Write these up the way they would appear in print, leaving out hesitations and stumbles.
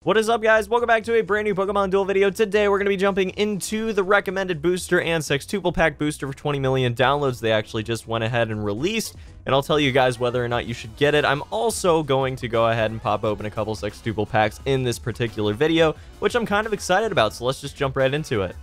What is up, guys? Welcome back to a brand new Pokemon Duel video. Today, we're going to be jumping into the recommended booster and Sextuple pack booster for 20 million downloads. They actually just went ahead and released, and I'll tell you guys whether or not you should get it. I'm also going to go ahead and pop open a couple Sextuple packs in this particular video, which I'm kind of excited about, so let's just jump right into it.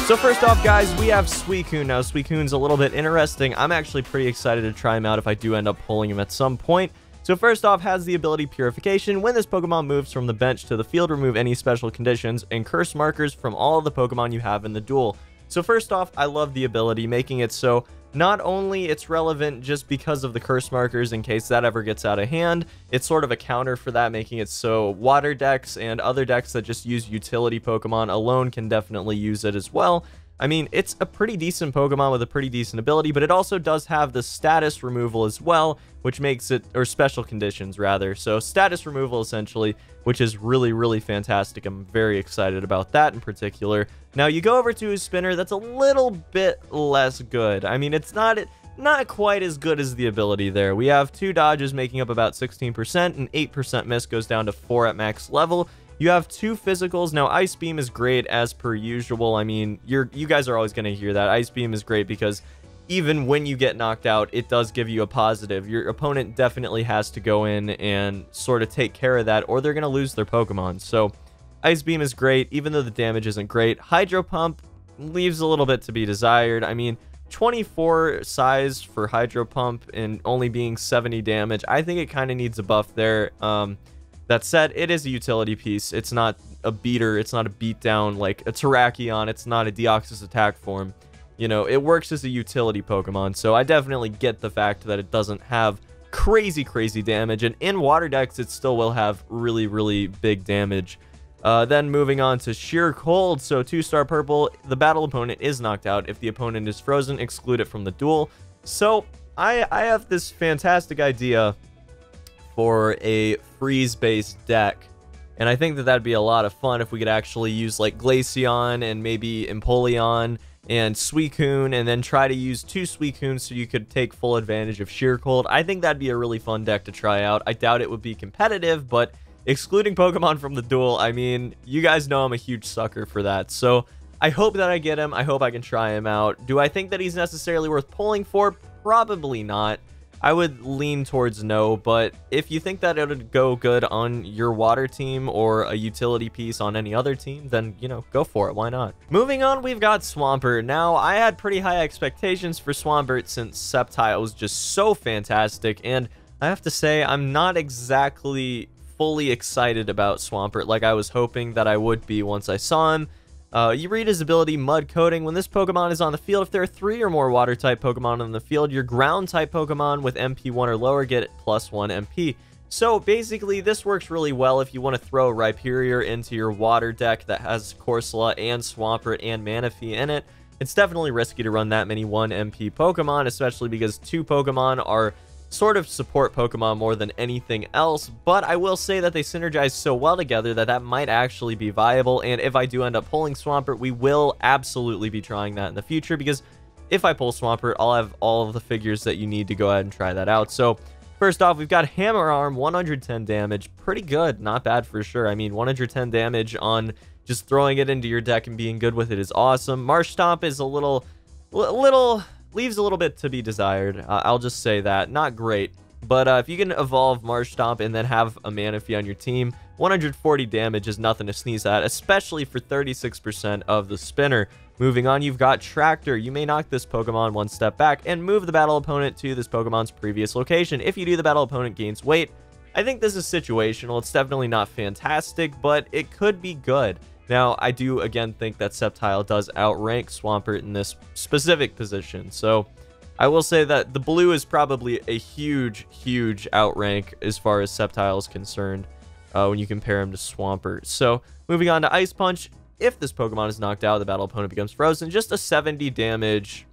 So first off, guys, we have Suicune. Now, Suicune's a little bit interesting. I'm actually pretty excited to try him out if I do end up pulling him at some point. So first off, has the ability Purification. When this Pokemon moves from the bench to the field, remove any special conditions and curse markers from all of the Pokemon you have in the duel. So first off, I love the ability, making it so not only it's relevant just because of the curse markers in case that ever gets out of hand, it's sort of a counter for that, making it so water decks and other decks that just use utility Pokemon alone can definitely use it as well. I mean, it's a pretty decent Pokemon with a pretty decent ability, but it also does have the status removal as well, which makes it, or special conditions rather. So status removal essentially, which is really, really fantastic. I'm very excited about that in particular. Now you go over to his spinner, that's a little bit less good. I mean, it's not quite as good as the ability there. We have 2 dodges making up about 16%, and 8% miss goes down to 4 at max level. You have 2 physicals. Now, Ice Beam is great as per usual. I mean, you guys are always going to hear that. Ice Beam is great because even when you get knocked out, it does give you a positive. Your opponent definitely has to go in and sort of take care of that, or they're going to lose their Pokemon. So, Ice Beam is great, even though the damage isn't great. Hydro Pump leaves a little bit to be desired. I mean, 24 size for Hydro Pump and only being 70 damage. I think it kind of needs a buff there. That said, it is a utility piece. It's not a beater. It's not a beatdown like a Terrakion. It's not a Deoxys attack form. You know, it works as a utility Pokemon. So I definitely get the fact that it doesn't have crazy damage. And in water decks, it still will have really big damage. Then moving on to Sheer Cold. So 2-star purple, the battle opponent is knocked out. If the opponent is frozen, exclude it from the duel. So I have this fantastic idea for a freeze-based deck, and I think that that'd be a lot of fun if we could actually use like Glaceon and maybe Empoleon and Suicune, and then try to use 2 Suicunes so you could take full advantage of Sheer Cold. I think that'd be a really fun deck to try out. I doubt it would be competitive, but excluding Pokemon from the duel, I mean, you guys know I'm a huge sucker for that. So I hope that I get him. I hope I can try him out. Do I think that he's necessarily worth pulling for? Probably not. I would lean towards no, but if you think that it would go good on your water team or a utility piece on any other team, then, you know, go for it. Why not? Moving on, we've got Swampert. Now, I had pretty high expectations for Swampert since Sceptile was just so fantastic, and I have to say, I'm not exactly fully excited about Swampert like I was hoping that I would be once I saw him. You read his ability, Mud Coating. When this Pokemon is on the field, if there are 3 or more Water-type Pokemon on the field, your Ground-type Pokemon with MP 1 or lower get +1 MP. So, basically, this works really well if you want to throw Rhyperior into your Water deck that has Corsola and Swampert and Manaphy in it. It's definitely risky to run that many 1 MP Pokemon, especially because 2 Pokemon are sort of support Pokemon more than anything else, but I will say that they synergize so well together that that might actually be viable, and if I do end up pulling Swampert, we will absolutely be trying that in the future, because if I pull Swampert, I'll have all of the figures that you need to go ahead and try that out. So first off, we've got Hammer Arm, 110 damage, pretty good, not bad for sure. I mean, 110 damage on just throwing it into your deck and being good with it is awesome. Marsh Stomp is a little leaves a little bit to be desired. I'll just say that. Not great. But if you can evolve Marsh Stomp and then have a Manaphy on your team, 140 damage is nothing to sneeze at, especially for 36% of the spinner. Moving on, you've got Tractor. You may knock this Pokemon 1 step back and move the battle opponent to this Pokemon's previous location. If you do, the battle opponent gains weight. I think this is situational. It's definitely not fantastic, but it could be good. Now, I do, again, think that Sceptile does outrank Swampert in this specific position. So, I will say that the blue is probably a huge outrank as far as Sceptile is concerned when you compare him to Swampert. So, moving on to Ice Punch. If this Pokemon is knocked out, the battle opponent becomes frozen. Just a 70 damage,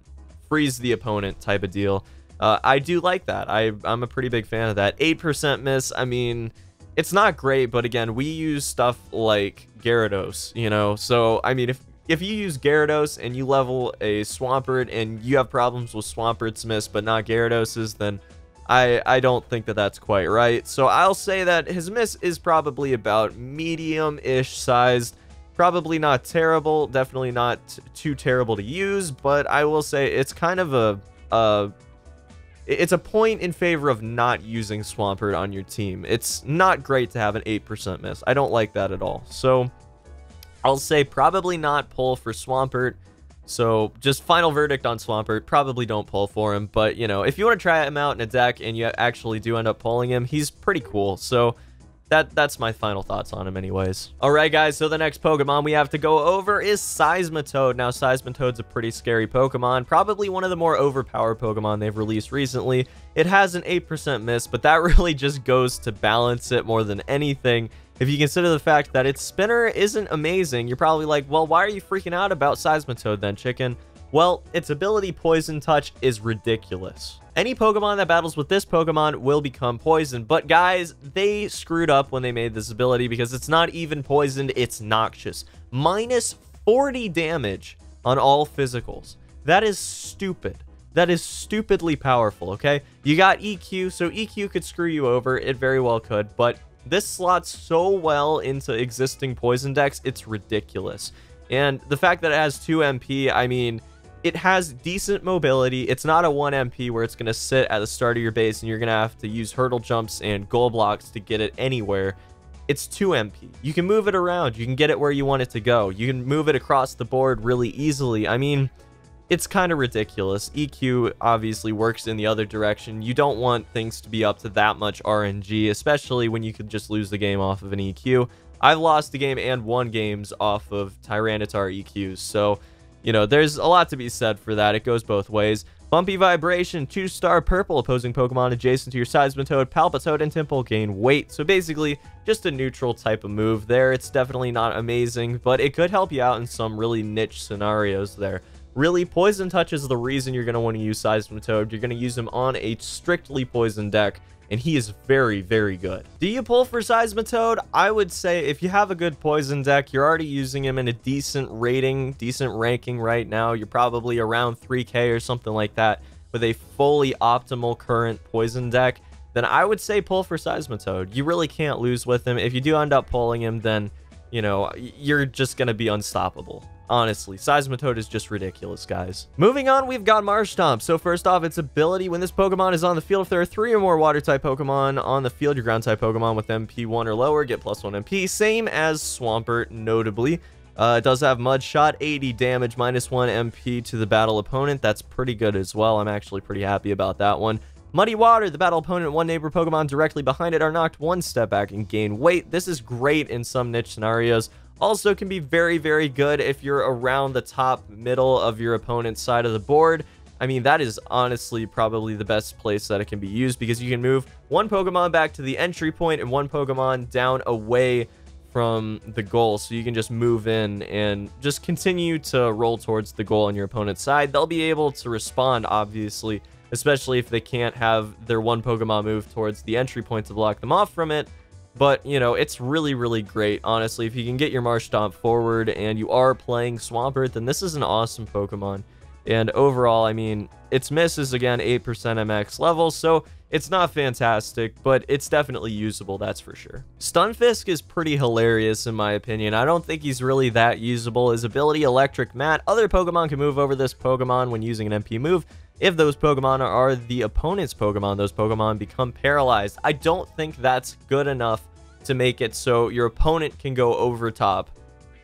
freeze the opponent type of deal. I do like that. I'm a pretty big fan of that. 8% miss, I mean, it's not great, but again, we use stuff like Gyarados, you know? So, I mean, if you use Gyarados and you level a Swampert and you have problems with Swampert's miss but not Gyarados's, then I don't think that that's quite right. So I'll say that his miss is probably about medium-ish sized. Probably not terrible, definitely not too terrible to use, but I will say it's kind of it's a point in favor of not using Swampert on your team. It's not great to have an 8% miss. I don't like that at all. So I'll say probably not pull for Swampert. So just final verdict on Swampert, probably don't pull for him. But, you know, if you want to try him out in a deck and you actually do end up pulling him, he's pretty cool. So that's my final thoughts on him anyways. Alright guys, so the next Pokemon we have to go over is Seismitoad. Now Seismitoad's a pretty scary Pokemon, probably one of the more overpowered Pokemon they've released recently. It has an 8% miss, but that really just goes to balance it more than anything. If you consider the fact that its spinner isn't amazing, you're probably like, well, why are you freaking out about Seismitoad then, Chicken? Well, its ability Poison Touch is ridiculous. Any Pokemon that battles with this Pokemon will become poisoned, but guys, they screwed up when they made this ability because it's not even poisoned, it's noxious. Minus 40 damage on all physicals. That is stupid. That is stupidly powerful, okay? You got EQ, so EQ could screw you over, it very well could, but this slots so well into existing poison decks, it's ridiculous. And the fact that it has 2 MP, I mean, it has decent mobility. It's not a 1 MP where it's going to sit at the start of your base and you're going to have to use hurdle jumps and goal blocks to get it anywhere. It's 2 MP. You can move it around. You can get it where you want it to go. You can move it across the board really easily. I mean, it's kind of ridiculous. EQ obviously works in the other direction. You don't want things to be up to that much RNG, especially when you could just lose the game off of an EQ. I've lost the game and won games off of Tyranitar EQs, so, you know, there's a lot to be said for that. It goes both ways. Bumpy Vibration, 2-star purple, opposing Pokemon adjacent to your Seismitoad, Palpitoad, and Temple gain weight. So basically, just a neutral type of move there. It's definitely not amazing, but it could help you out in some really niche scenarios there. Really, Poison Touch is the reason you're going to want to use Seismitoad. You're going to use him on a strictly poison deck, and he is very, very good. Do you pull for Seismitoad? I would say if you have a good poison deck, you're already using him in a decent rating, decent ranking right now. You're probably around 3K or something like that with a fully optimal current poison deck. Then I would say pull for Seismitoad. You really can't lose with him. If you do end up pulling him, then, you know, you're just going to be unstoppable. Honestly, Seismitoad is just ridiculous, guys. Moving on, we've got Marshtomp. So first off, its ability, when this Pokemon is on the field, if there are 3 or more Water-type Pokemon on the field, your Ground-type Pokemon with MP 1 or lower get +1 MP. Same as Swampert, notably. It does have Mud Shot, 80 damage, -1 MP to the battle opponent. That's pretty good as well. I'm actually pretty happy about that one. Muddy Water, the battle opponent and 1 neighbor Pokemon directly behind it are knocked 1 step back and gain weight. This is great in some niche scenarios. Also can be very, very good if you're around the top middle of your opponent's side of the board. I mean, that is honestly probably the best place that it can be used because you can move 1 Pokemon back to the entry point and 1 Pokemon down away from the goal. So you can just move in and just continue to roll towards the goal on your opponent's side. They'll be able to respond, obviously, especially if they can't have their 1 Pokemon move towards the entry point to block them off from it. But, you know, it's really, really great, honestly. If you can get your Marshtomp forward and you are playing Swampert, then this is an awesome Pokemon. And overall, I mean, its miss is, again, 8% MX level, so it's not fantastic, but it's definitely usable, that's for sure. Stunfisk is pretty hilarious, in my opinion. I don't think he's really that usable. His ability, Electric Mat. Other Pokemon can move over this Pokemon when using an MP move. If those Pokemon are the opponent's Pokemon, those Pokemon become paralyzed. I don't think that's good enough to make it so your opponent can go over top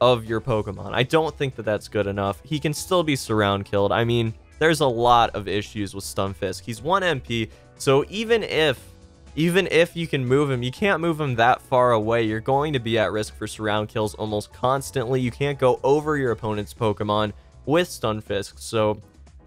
of your Pokemon. I don't think that that's good enough. He can still be surround killed. I mean, there's a lot of issues with Stunfisk. He's 1 MP, so even if you can move him, you can't move him that far away. You're going to be at risk for surround kills almost constantly. You can't go over your opponent's Pokemon with Stunfisk, so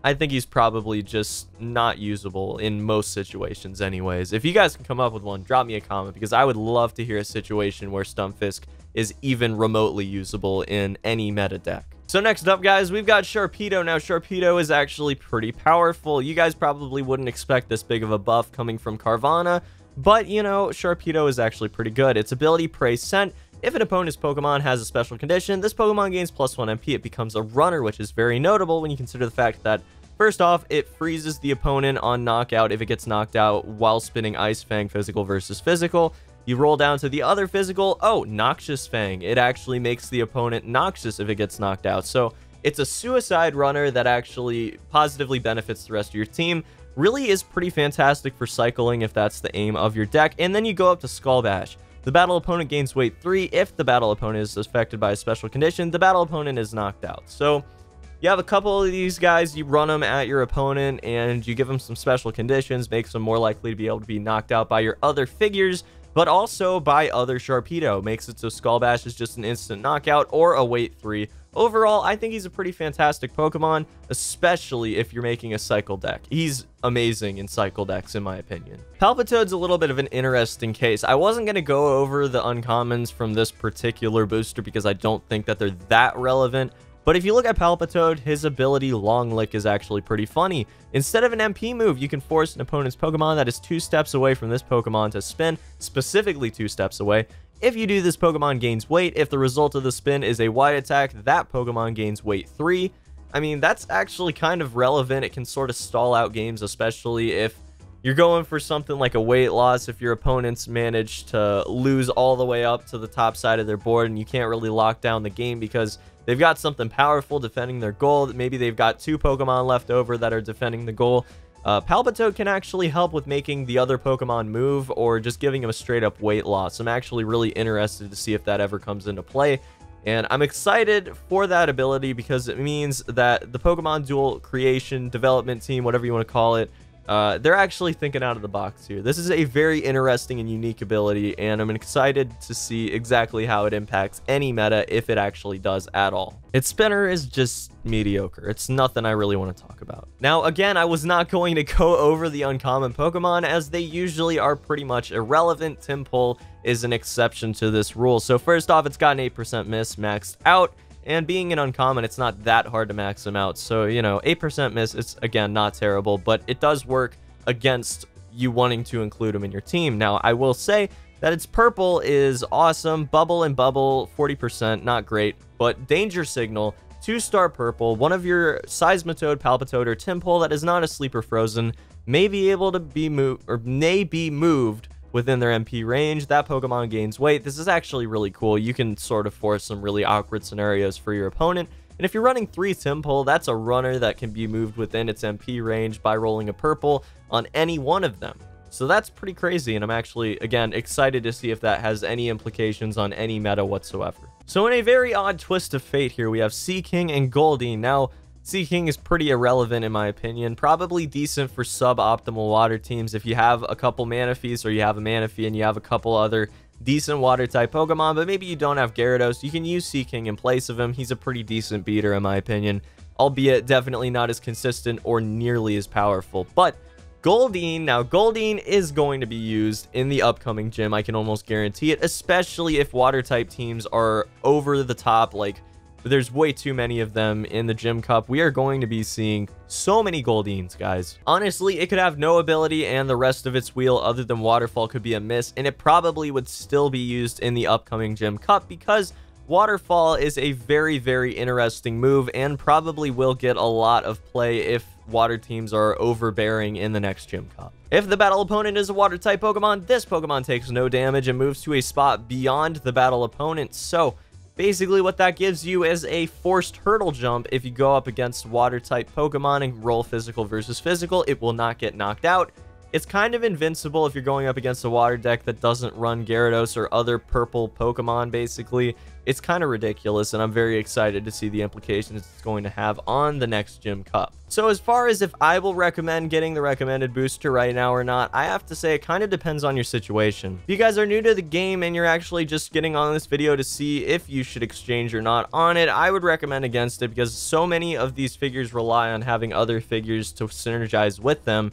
I think he's probably just not usable in most situations anyways. If you guys can come up with one, drop me a comment because I would love to hear a situation where Stunfisk is even remotely usable in any meta deck. So next up, guys, we've got Sharpedo. Now, Sharpedo is actually pretty powerful. You guys probably wouldn't expect this big of a buff coming from Carvana, but, you know, Sharpedo is actually pretty good. Its ability, Prey Scent. If an opponent's Pokemon has a special condition, this Pokemon gains +1 MP. It becomes a runner, which is very notable when you consider the fact that First off, it freezes the opponent on knockout if it gets knocked out while spinning Ice Fang physical versus physical. You roll down to the other physical. Oh, Noxious Fang. It actually makes the opponent noxious if it gets knocked out. So it's a suicide runner that actually positively benefits the rest of your team. Really is pretty fantastic for cycling if that's the aim of your deck. And then you go up to Skull Bash. The battle opponent gains weight 3. If the battle opponent is affected by a special condition, the battle opponent is knocked out. So you have a couple of these guys, you run them at your opponent, and you give them some special conditions, makes them more likely to be able to be knocked out by your other figures, but also by other Sharpedo. Makes it so Skull Bash is just an instant knockout or a weight 3. Overall, I think he's a pretty fantastic Pokemon, especially if you're making a cycle deck. He's amazing in cycle decks, in my opinion. Palpitoad's a little bit of an interesting case. I wasn't going to go over the uncommons from this particular booster because I don't think that they're that relevant. But if you look at Palpitoad, his ability Long Lick is actually pretty funny. Instead of an MP move, you can force an opponent's Pokemon that is 2 steps away from this Pokemon to spin, specifically 2 steps away. If you do, this Pokemon gains weight. If the result of the spin is a wide attack, that Pokemon gains weight 3. I mean, that's actually kind of relevant. It can sort of stall out games, especially if you're going for something like a weight loss. If your opponents manage to lose all the way up to the top side of their board and you can't really lock down the game because they've got something powerful defending their goal. Maybe they've got 2 Pokemon left over that are defending the goal. Palpitoad can actually help with making the other Pokemon move or just giving him a straight up weight loss. I'm actually really interested to see if that ever comes into play. And I'm excited for that ability because it means that the Pokemon Duel creation development team, whatever you want to call it, they're actually thinking out of the box here. This is a very interesting and unique ability, and I'm excited to see exactly how it impacts any meta, if it actually does at all. Its spinner is just mediocre. It's nothing I really want to talk about. Now, again, I was not going to go over the uncommon Pokemon, as they usually are pretty much irrelevant. Tympole is an exception to this rule. So first off, it's got an 8% miss maxed out. And being an uncommon, it's not that hard to max them out. So, you know, 8% miss, it's, again, not terrible. But it does work against you wanting to include them in your team. Now, I will say that its purple is awesome. Bubble and Bubble, 40%, not great. But Danger Signal, 2-star purple. One of your Seismitoad, Palpitoad, or Tympole that is not asleep or frozen may be able to be moved, or may be moved within their MP range. That Pokemon gains weight. This is actually really cool. You can sort of force some really awkward scenarios for your opponent. And if you're running 3 Tympole, that's a runner that can be moved within its MP range by rolling a purple on any one of them. So that's pretty crazy, and I'm actually, again, excited to see if that has any implications on any meta whatsoever. So in a very odd twist of fate here, we have Seaking and Goldeen. Now, Seaking is pretty irrelevant in my opinion. Probably decent for suboptimal water teams if you have a couple Manaphy's, or you have a Manaphy and you have a couple other decent water type Pokemon, but maybe you don't have Gyarados. You can use Seaking in place of him. He's a pretty decent beater in my opinion, albeit definitely not as consistent or nearly as powerful. But Goldeen, now Goldeen is going to be used in the upcoming gym. I can almost guarantee it, especially if water type teams are over the top. Like, there's way too many of them in the Gym Cup. We are going to be seeing so many Goldeens, guys. Honestly, it could have no ability and the rest of its wheel other than Waterfall could be a miss, and it probably would still be used in the upcoming Gym Cup because Waterfall is a very, very interesting move and probably will get a lot of play if water teams are overbearing in the next Gym Cup. If the battle opponent is a water type Pokemon, this Pokemon takes no damage and moves to a spot beyond the battle opponent. So basically what that gives you is a forced hurdle jump. If you go up against water type Pokemon and roll physical versus physical, it will not get knocked out. It's kind of invincible if you're going up against a water deck that doesn't run Gyarados or other purple Pokemon, basically. It's kind of ridiculous, and I'm very excited to see the implications it's going to have on the next Gym Cup. So as far as if I will recommend getting the recommended booster right now or not, I have to say it kind of depends on your situation. If you guys are new to the game and you're actually just getting on this video to see if you should exchange or not on it, I would recommend against it because so many of these figures rely on having other figures to synergize with them.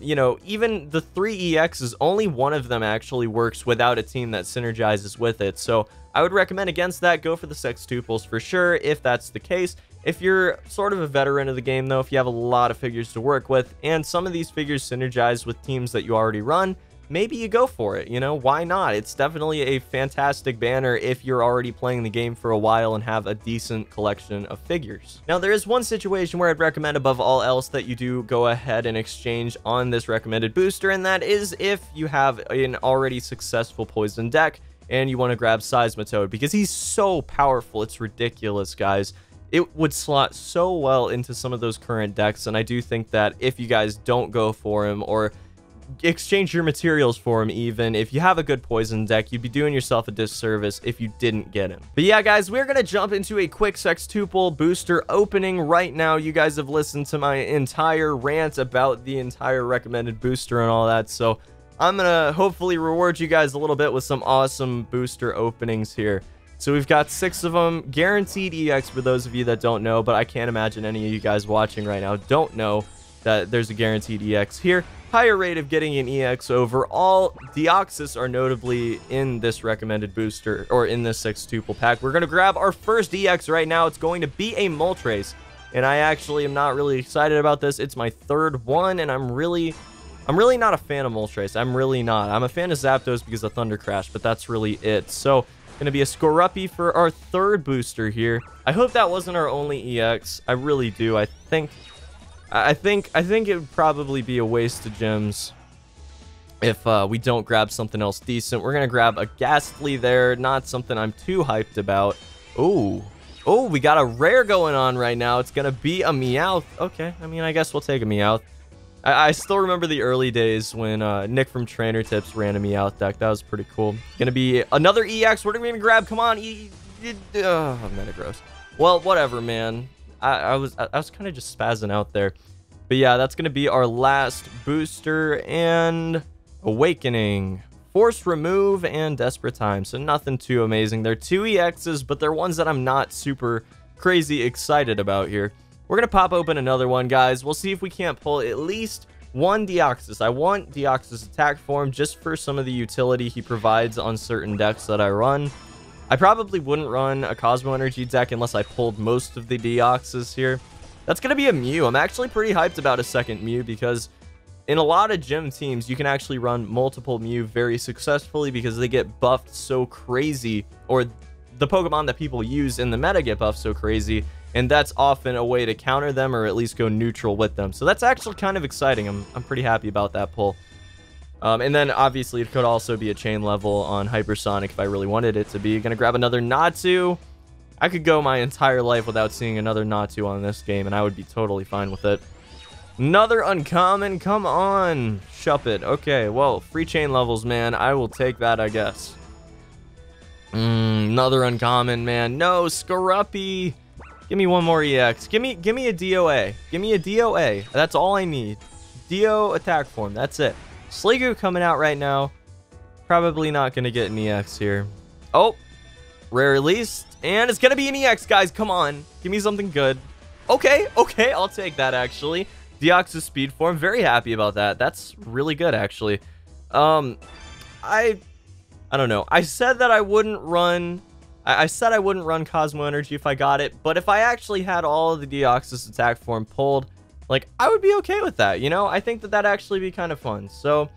You know, even the 3 EXs, only one of them actually works without a team that synergizes with it. So I would recommend against that, go for the Sextuples for sure, if that's the case. If you're sort of a veteran of the game, though, if you have a lot of figures to work with, and some of these figures synergize with teams that you already run, maybe you go for it, you know, why not? It's definitely a fantastic banner if you're already playing the game for a while and have a decent collection of figures. Now, there is one situation where I'd recommend above all else that you do go ahead and exchange on this recommended booster, and that is if you have an already successful poison deck and you want to grab Seismitoad, because he's so powerful. It's ridiculous, guys. It would slot so well into some of those current decks, and I do think that if you guys don't go for him or exchange your materials for him, even if you have a good poison deck, you'd be doing yourself a disservice if you didn't get him. But yeah, guys, we're gonna jump into a quick Sextuple booster opening right now. You guys have listened to my entire rant about the entire recommended booster and all that, so I'm gonna hopefully reward you guys a little bit with some awesome booster openings here. So we've got 6 of them, guaranteed EX for those of you that don't know, but I can't imagine any of you guys watching right now don't know that there's a guaranteed EX here. Higher rate of getting an EX overall. Deoxys are notably in this recommended booster, or in this Sextuple pack. We're going to grab our first EX right now. It's going to be a Moltres, and I actually am not really excited about this. It's my 3rd one, and I'm really not a fan of Moltres. I'm really not. I'm a fan of Zapdos because of Thunder Crash, but that's really it. So, going to be a Skorupi for our 3rd booster here. I hope that wasn't our only EX. I really do. I think it would probably be a waste of gems if we don't grab something else decent. We're going to grab a Ghastly there. Not something I'm too hyped about. Oh, we got a rare going on right now. It's going to be a Meowth. Okay, I mean, I guess we'll take a Meowth. I still remember the early days when Nick from Trainer Tips ran a Meowth deck. That was pretty cool. Going to be another EX. What are we going to grab? Come on. Metagross. Well, whatever, man. I was kind of just spazzing out there. But yeah, that's going to be our last booster, and Awakening, Force Remove, and Desperate Time. So nothing too amazing. They're 2 EXs, but they're ones that I'm not super crazy excited about here. We're going to pop open another one, guys. We'll see if we can't pull at least one Deoxys. I want Deoxys attack form just for some of the utility he provides on certain decks that I run. I probably wouldn't run a Cosmo Energy deck unless I pulled most of the Deoxys here. That's going to be a Mew. I'm actually pretty hyped about a second Mew because in a lot of gym teams, you can actually run multiple Mew very successfully because they get buffed so crazy, or the Pokemon that people use in the meta get buffed so crazy, and that's often a way to counter them or at least go neutral with them. So that's actually kind of exciting. I'm pretty happy about that pull. And then, obviously, it could also be a chain level on Hypersonic if I really wanted it to be. Gonna grab another Natu. I could go my entire life without seeing another Natu on this game, and I would be totally fine with it. Another uncommon. Come on. Shuppet. Okay, well, free chain levels, man. I will take that, I guess. Another uncommon, man. No, Skorupi. Give me one more EX. Give me a DOA. Give me a DOA. That's all I need. Dio attack form. That's it. Sliggoo coming out right now. Probably not going to get an EX here. Oh, rare release. And it's going to be an EX, guys. Come on. Give me something good. Okay. I'll take that, actually. Deoxys speed form. Very happy about that. That's really good, actually. I don't know. I said that I wouldn't run... I said I wouldn't run Cosmo Energy if I got it. But if I actually had all of the Deoxys attack form pulled, like, I would be okay with that, you know? I think that that'd actually be kind of fun. So,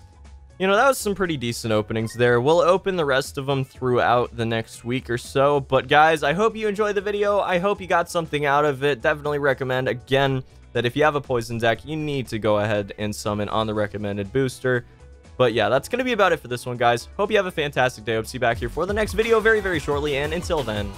you know, that was some pretty decent openings there. We'll open the rest of them throughout the next week or so. But, guys, I hope you enjoyed the video. I hope you got something out of it. Definitely recommend, again, that if you have a poison deck, you need to go ahead and summon on the recommended booster. But, yeah, that's going to be about it for this one, guys. Hope you have a fantastic day. Hope to see you back here for the next video very, very shortly. And until then...